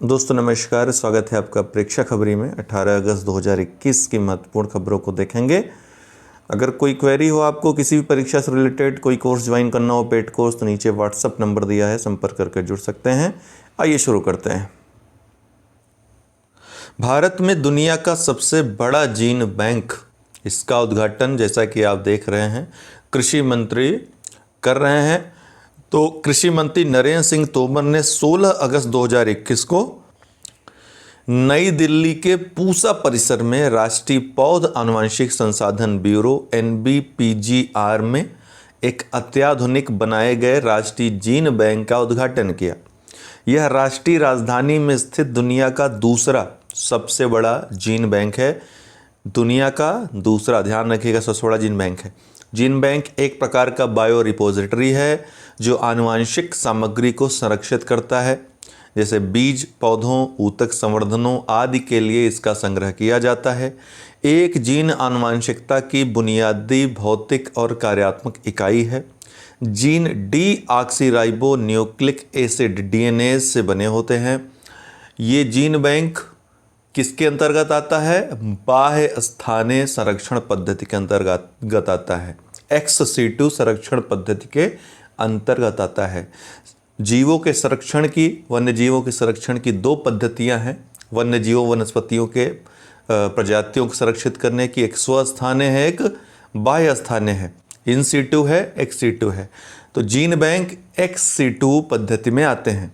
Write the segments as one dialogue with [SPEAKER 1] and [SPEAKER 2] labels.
[SPEAKER 1] दोस्तों नमस्कार, स्वागत है आपका परीक्षा खबरी में। 18 अगस्त 2021 की महत्वपूर्ण खबरों को देखेंगे। अगर कोई क्वेरी हो आपको किसी भी परीक्षा से रिलेटेड, कोई कोर्स ज्वाइन करना हो, पेड कोर्स, तो नीचे व्हाट्सअप नंबर दिया है, संपर्क करके जुड़ सकते हैं। आइए शुरू करते हैं। भारत में दुनिया का सबसे बड़ा जीन बैंक, इसका उद्घाटन जैसा कि आप देख रहे हैं कृषि मंत्री कर रहे हैं। तो कृषि मंत्री नरेंद्र सिंह तोमर ने 16 अगस्त 2021 को नई दिल्ली के पूसा परिसर में राष्ट्रीय पौध आनुवंशिक संसाधन ब्यूरो NBPGR में एक अत्याधुनिक बनाए गए राष्ट्रीय जीन बैंक का उद्घाटन किया। यह राष्ट्रीय राजधानी में स्थित दुनिया का दूसरा सबसे बड़ा जीन बैंक है। दुनिया का दूसरा, ध्यान रखिएगा, सबसे बड़ा जीन बैंक है। जीन बैंक एक प्रकार का बायो रिपोजिटरी है जो आनुवंशिक सामग्री को संरक्षित करता है, जैसे बीज, पौधों, ऊतक संवर्धनों आदि के लिए इसका संग्रह किया जाता है। एक जीन आनुवंशिकता की बुनियादी भौतिक और कार्यात्मक इकाई है। Gene deoxyribo nucleic acid DNA से बने होते हैं। ये जीन बैंक किसके अंतर्गत आता है? बाह्य स्थानीय संरक्षण पद्धति के अंतर्गत आता है। ex situ संरक्षण पद्धति के अंतर्गत आता है। जीवों के संरक्षण की, वन्य जीवों के संरक्षण की दो पद्धतियां हैं। वन्य जीवों, वनस्पतियों के प्रजातियों को संरक्षित करने की एक स्वस्थानीय है, एक बाह्य स्थानीय है। इन सीटू है, एक्स सीटू है। तो जीन बैंक एक्स सीटू पद्धति में आते हैं।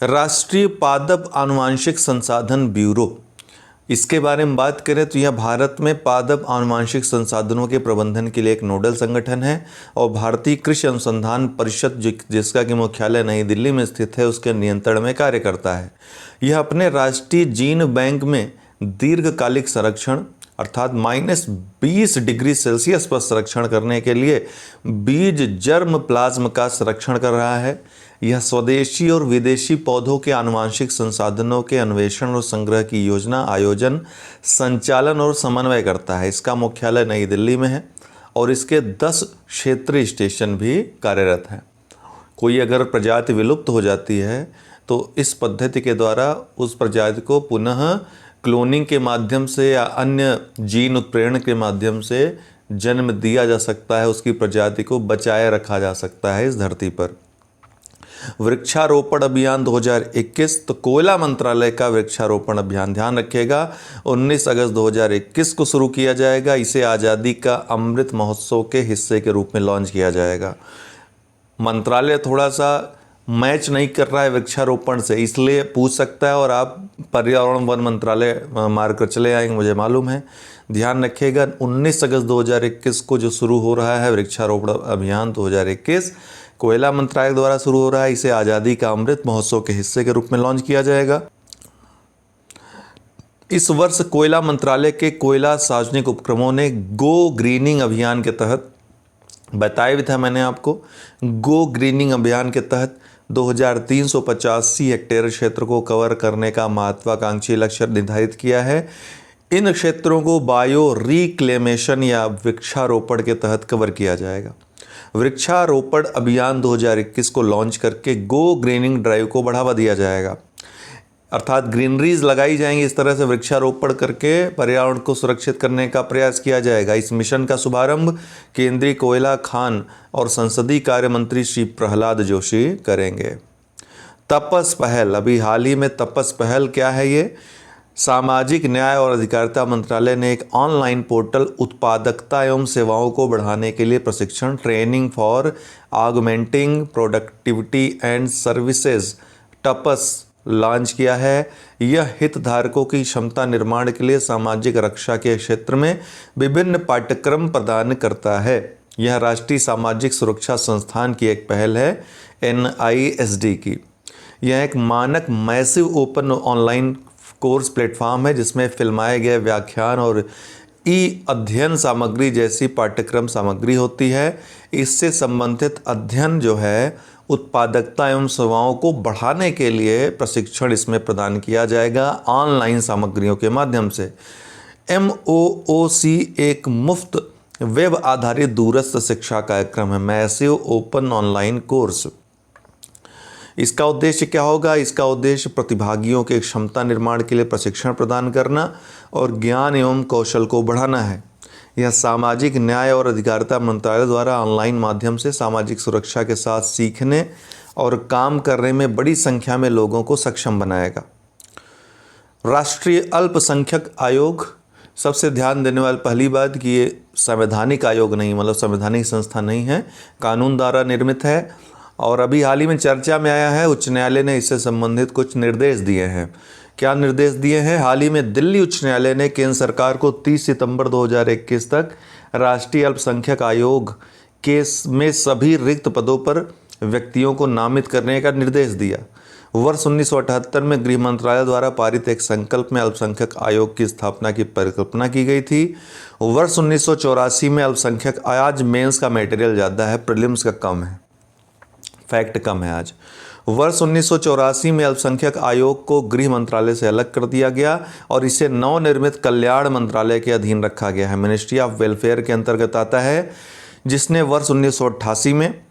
[SPEAKER 1] राष्ट्रीय पादप आनुवंशिक संसाधन ब्यूरो, इसके बारे में बात करें तो यह भारत में पादप आनुवंशिक संसाधनों के प्रबंधन के लिए एक नोडल संगठन है और भारतीय कृषि अनुसंधान परिषद, जिसका कि मुख्यालय नई दिल्ली में स्थित है, उसके नियंत्रण में कार्य करता है। यह अपने राष्ट्रीय जीन बैंक में दीर्घकालिक संरक्षण अर्थात -20 डिग्री सेल्सियस पर संरक्षण करने के लिए बीज जर्म प्लाज्म का संरक्षण कर रहा है। यह स्वदेशी और विदेशी पौधों के आनुवंशिक संसाधनों के अन्वेषण और संग्रह की योजना, आयोजन, संचालन और समन्वय करता है। इसका मुख्यालय नई दिल्ली में है और इसके 10 क्षेत्रीय स्टेशन भी कार्यरत हैं। कोई अगर प्रजाति विलुप्त हो जाती है तो इस पद्धति के द्वारा उस प्रजाति को पुनः क्लोनिंग के माध्यम से या अन्य जीन उत्प्रेरण के माध्यम से जन्म दिया जा सकता है, उसकी प्रजाति को बचाए रखा जा सकता है इस धरती पर। वृक्षारोपण अभियान 2021, तो कोयला मंत्रालय का वृक्षारोपण अभियान, ध्यान रखिएगा, 19 अगस्त 2021 को शुरू किया जाएगा। इसे आज़ादी का अमृत महोत्सव के हिस्से के रूप में लॉन्च किया जाएगा। मंत्रालय थोड़ा सा मैच नहीं कर रहा है वृक्षारोपण से, इसलिए पूछ सकता है और आप पर्यावरण वन मंत्रालय मार कर चले आएंगे, मुझे मालूम है। ध्यान रखिएगा 19 अगस्त 2021 को जो शुरू हो रहा है वृक्षारोपण अभियान 2021, कोयला मंत्रालय द्वारा शुरू हो रहा है। इसे आज़ादी का अमृत महोत्सव के हिस्से के रूप में लॉन्च किया जाएगा। इस वर्ष कोयला मंत्रालय के कोयला सार्वजनिक उपक्रमों ने गो ग्रीनिंग अभियान के तहत, बताया भी था मैंने आपको, गो ग्रीनिंग अभियान के तहत 2385 हेक्टेयर क्षेत्र को कवर करने का महत्वाकांक्षी लक्ष्य निर्धारित किया है। इन क्षेत्रों को बायो रिक्लेमेशन या वृक्षारोपण के तहत कवर किया जाएगा। वृक्षारोपण अभियान 2021 को लॉन्च करके गो ग्रीनिंग ड्राइव को बढ़ावा दिया जाएगा, अर्थात ग्रीनरीज लगाई जाएंगी। इस तरह से वृक्षारोपण करके पर्यावरण को सुरक्षित करने का प्रयास किया जाएगा। इस मिशन का शुभारंभ केंद्रीय कोयला, खान और संसदीय कार्य मंत्री श्री प्रहलाद जोशी करेंगे। तपस पहल, अभी हाल ही में तपस पहल क्या है? ये सामाजिक न्याय और अधिकारिता मंत्रालय ने एक ऑनलाइन पोर्टल उत्पादकता एवं सेवाओं को बढ़ाने के लिए प्रशिक्षण, training for augmenting productivity and services, TAPAS, launch किया है। यह हितधारकों की क्षमता निर्माण के लिए सामाजिक रक्षा के क्षेत्र में विभिन्न पाठ्यक्रम प्रदान करता है। यह राष्ट्रीय सामाजिक सुरक्षा संस्थान की एक पहल है, NISD की। यह एक मानक massive open online course platform है जिसमें फिल्माए गए व्याख्यान और अध्ययन सामग्री जैसी पाठ्यक्रम सामग्री होती है। इससे संबंधित अध्ययन जो है उत्पादकता एवं सेवाओं को बढ़ाने के लिए प्रशिक्षण इसमें प्रदान किया जाएगा ऑनलाइन सामग्रियों के माध्यम से। MOOC एक मुफ्त वेब आधारित दूरस्थ शिक्षा कार्यक्रम है, मैसिव ओपन ऑनलाइन कोर्स। इसका उद्देश्य क्या होगा? इसका उद्देश्य प्रतिभागियों के क्षमता निर्माण के लिए प्रशिक्षण प्रदान करना और ज्ञान एवं कौशल को बढ़ाना है। यह सामाजिक न्याय और अधिकारिता मंत्रालय द्वारा ऑनलाइन माध्यम से सामाजिक सुरक्षा के साथ सीखने और काम करने में बड़ी संख्या में लोगों को सक्षम बनाएगा। राष्ट्रीय अल्पसंख्यक आयोग, सबसे ध्यान देने वाली पहली बात कि ये संवैधानिक आयोग नहीं, मतलब संवैधानिक संस्था नहीं है, कानून द्वारा निर्मित है और अभी हाल ही में चर्चा में आया है। उच्च न्यायालय ने इससे संबंधित कुछ निर्देश दिए हैं। क्या निर्देश दिए हैं? हाल ही में दिल्ली उच्च न्यायालय ने केंद्र सरकार को 30 सितंबर 2021 तक राष्ट्रीय अल्पसंख्यक आयोग में सभी रिक्त पदों पर व्यक्तियों को नामित करने का निर्देश दिया। वर्ष 1978 में गृह मंत्रालय द्वारा पारित एक संकल्प में अल्पसंख्यक आयोग की स्थापना की परिकल्पना की गई थी। वर्ष 1984 में अल्पसंख्यक, आज मेंस का मटेरियल ज़्यादा है, प्रीलिम्स का कम है, फैक्ट कम है आज। वर्ष 1984 में अल्पसंख्यक आयोग को गृह मंत्रालय से अलग कर दिया गया और इसे नवनिर्मित कल्याण मंत्रालय के अधीन रखा गया है। मिनिस्ट्री ऑफ वेलफेयर के अंतर्गत आता है, जिसने वर्ष 1988 में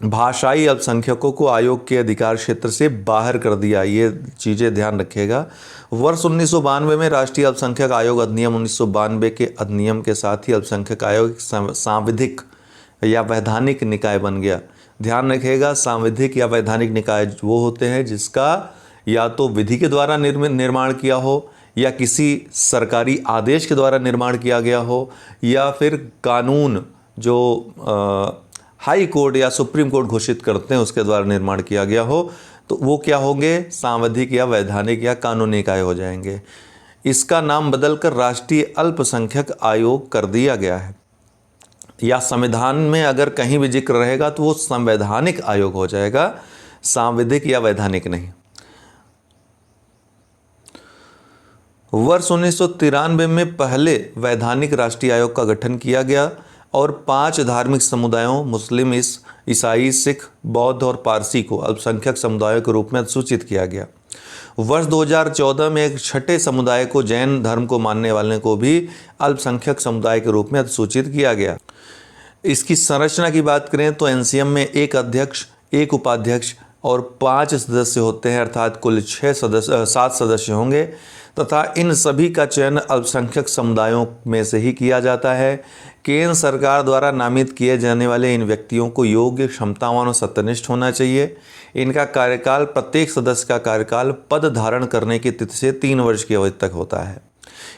[SPEAKER 1] भाषाई अल्पसंख्यकों को आयोग के अधिकार क्षेत्र से बाहर कर दिया। ये चीज़ें ध्यान रखिएगा। वर्ष 1992 में राष्ट्रीय अल्पसंख्यक आयोग अधिनियम 1992 के अधिनियम के साथ ही अल्पसंख्यक आयोग सांविधिक या वैधानिक निकाय बन गया। ध्यान रखिएगा, सांविधिक या वैधानिक निकाय वो होते हैं जिसका या तो विधि के द्वारा निर्माण किया हो, या किसी सरकारी आदेश के द्वारा निर्माण किया गया हो, या फिर कानून जो हाई कोर्ट या सुप्रीम कोर्ट घोषित करते हैं उसके द्वारा निर्माण किया गया हो, तो वो क्या होंगे? सांविधिक या वैधानिक या कानूनी निकाय हो जाएंगे। इसका नाम बदलकर राष्ट्रीय अल्पसंख्यक आयोग कर दिया गया है, या संविधान में अगर कहीं भी जिक्र रहेगा तो वो संवैधानिक आयोग हो जाएगा, सांविधिक या वैधानिक नहीं। वर्ष 1993 में पहले वैधानिक राष्ट्रीय आयोग का गठन किया गया और 5 धार्मिक समुदायों मुस्लिम, ईसाई, सिख, बौद्ध और पारसी को अल्पसंख्यक समुदायों के रूप में अधिसूचित किया गया। वर्ष 2014 में एक छठे समुदाय को, जैन धर्म को मानने वाले को भी अल्पसंख्यक समुदाय के रूप में अधिसूचित किया गया। इसकी संरचना की बात करें तो एनसीएम में एक अध्यक्ष, एक उपाध्यक्ष और 5 सदस्य होते हैं, अर्थात कुल 7 सदस्य होंगे, तथा इन सभी का चयन अल्पसंख्यक समुदायों में से ही किया जाता है। केंद्र सरकार द्वारा नामित किए जाने वाले इन व्यक्तियों को योग्य, क्षमतावान और सत्यनिष्ठ होना चाहिए। इनका कार्यकाल, प्रत्येक सदस्य का कार्यकाल पद धारण करने की तिथि से 3 वर्ष की अवधि तक होता है।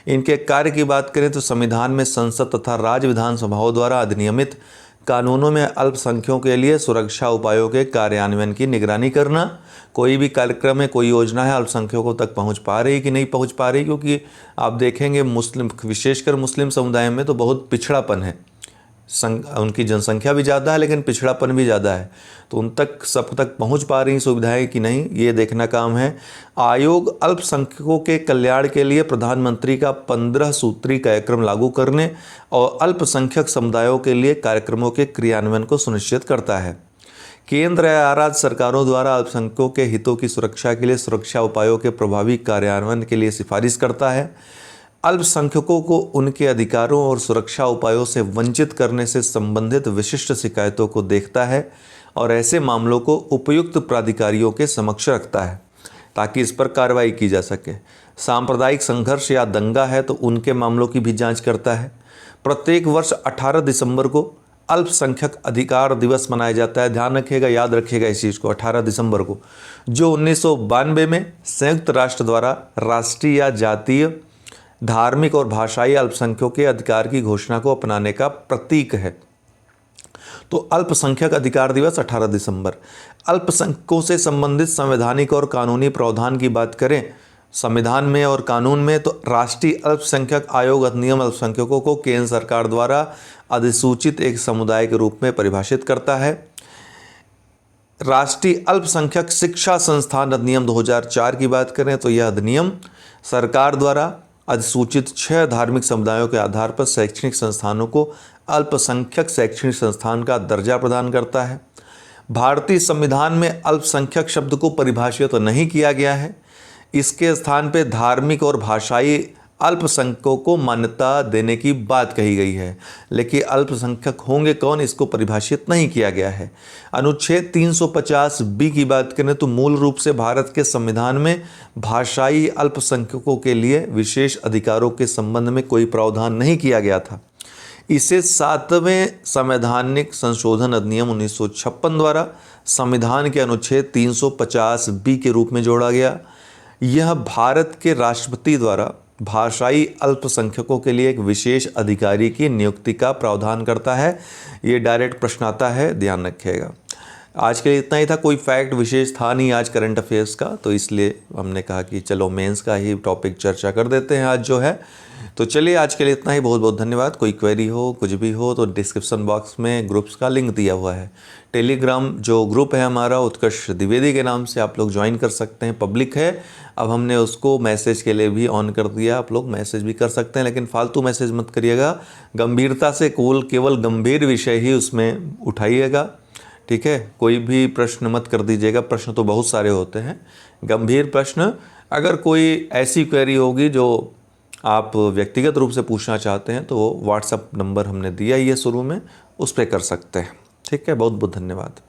[SPEAKER 1] इनके कार्य की बात करें तो संविधान में संसद तथा राज्य विधानसभाओं द्वारा अधिनियमित कानूनों में अल्पसंख्यकों के लिए सुरक्षा उपायों के कार्यान्वयन की निगरानी करना। कोई भी कार्यक्रम है, कोई योजना है, अल्पसंख्यकों तक पहुंच पा रही कि नहीं पहुंच पा रही, क्योंकि आप देखेंगे मुस्लिम, विशेषकर मुस्लिम समुदाय में तो बहुत पिछड़ापन है। उनकी जनसंख्या भी ज़्यादा है लेकिन पिछड़ापन भी ज़्यादा है, तो उन तक सब तक पहुंच पा रही सुविधाएं कि नहीं, ये देखना काम है। आयोग अल्पसंख्यकों के कल्याण के लिए प्रधानमंत्री का 15 सूत्री कार्यक्रम लागू करने और अल्पसंख्यक समुदायों के लिए कार्यक्रमों के क्रियान्वयन को सुनिश्चित करता है। केंद्र या राज्य सरकारों द्वारा अल्पसंख्यकों के हितों की सुरक्षा के लिए सुरक्षा उपायों के प्रभावी कार्यान्वयन के लिए सिफारिश करता है। अल्पसंख्यकों को उनके अधिकारों और सुरक्षा उपायों से वंचित करने से संबंधित विशिष्ट शिकायतों को देखता है और ऐसे मामलों को उपयुक्त प्राधिकारियों के समक्ष रखता है ताकि इस पर कार्रवाई की जा सके। सांप्रदायिक संघर्ष या दंगा है तो उनके मामलों की भी जांच करता है। प्रत्येक वर्ष 18 दिसंबर को अल्पसंख्यक अधिकार दिवस मनाया जाता है। ध्यान रखिएगा, याद रखिएगा इस चीज़ को, 18 दिसंबर को, जो 1992 में संयुक्त राष्ट्र द्वारा राष्ट्रीय या जातीय, धार्मिक और भाषाई अल्पसंख्यकों के अधिकार की घोषणा को अपनाने का प्रतीक है। तो अल्पसंख्यक अधिकार दिवस 18 दिसंबर। अल्पसंख्यकों से संबंधित संवैधानिक और कानूनी प्रावधान की बात करें संविधान में और कानून में, तो राष्ट्रीय अल्पसंख्यक आयोग अधिनियम अल्पसंख्यकों को केंद्र सरकार द्वारा अधिसूचित एक समुदाय के रूप में परिभाषित करता है। राष्ट्रीय अल्पसंख्यक शिक्षा संस्थान अधिनियम 2004 की बात करें तो यह अधिनियम सरकार द्वारा अधिसूचित 6 धार्मिक समुदायों के आधार पर शैक्षणिक संस्थानों को अल्पसंख्यक शैक्षणिक संस्थान का दर्जा प्रदान करता है। भारतीय संविधान में अल्पसंख्यक शब्द को परिभाषित तो नहीं किया गया है। इसके स्थान पर धार्मिक और भाषाई अल्पसंख्यकों को मान्यता देने की बात कही गई है, लेकिन अल्पसंख्यक होंगे कौन, इसको परिभाषित नहीं किया गया है। अनुच्छेद 350 बी की बात करें तो मूल रूप से भारत के संविधान में भाषाई अल्पसंख्यकों के लिए विशेष अधिकारों के संबंध में कोई प्रावधान नहीं किया गया था। इसे 7वें संवैधानिक संशोधन अधिनियम 1956 द्वारा संविधान के अनुच्छेद 350 बी के रूप में जोड़ा गया। यह भारत के राष्ट्रपति द्वारा भाषाई अल्पसंख्यकों के लिए एक विशेष अधिकारी की नियुक्ति का प्रावधान करता है। ये डायरेक्ट प्रश्न आता है, ध्यान रखिएगा। आज के लिए इतना ही था, कोई फैक्ट विशेष था नहीं आज करंट अफेयर्स का, तो इसलिए हमने कहा कि चलो मेंस का ही टॉपिक चर्चा कर देते हैं आज जो है। तो चलिए आज के लिए इतना ही, बहुत बहुत धन्यवाद। कोई क्वेरी हो, कुछ भी हो तो डिस्क्रिप्शन बॉक्स में ग्रुप्स का लिंक दिया हुआ है। टेलीग्राम जो ग्रुप है हमारा उत्कर्ष द्विवेदी के नाम से, आप लोग ज्वाइन कर सकते हैं, पब्लिक है। अब हमने उसको मैसेज के लिए भी ऑन कर दिया, आप लोग मैसेज भी कर सकते हैं, लेकिन फालतू मैसेज मत करिएगा, गंभीरता से केवल गंभीर विषय ही उसमें उठाइएगा, ठीक है। कोई भी प्रश्न मत कर दीजिएगा, प्रश्न तो बहुत सारे होते हैं, गंभीर प्रश्न। अगर कोई ऐसी क्वेरी होगी जो आप व्यक्तिगत रूप से पूछना चाहते हैं तो व्हाट्सएप नंबर हमने दिया ही है शुरू में, उस पर कर सकते हैं, ठीक है। बहुत बहुत धन्यवाद।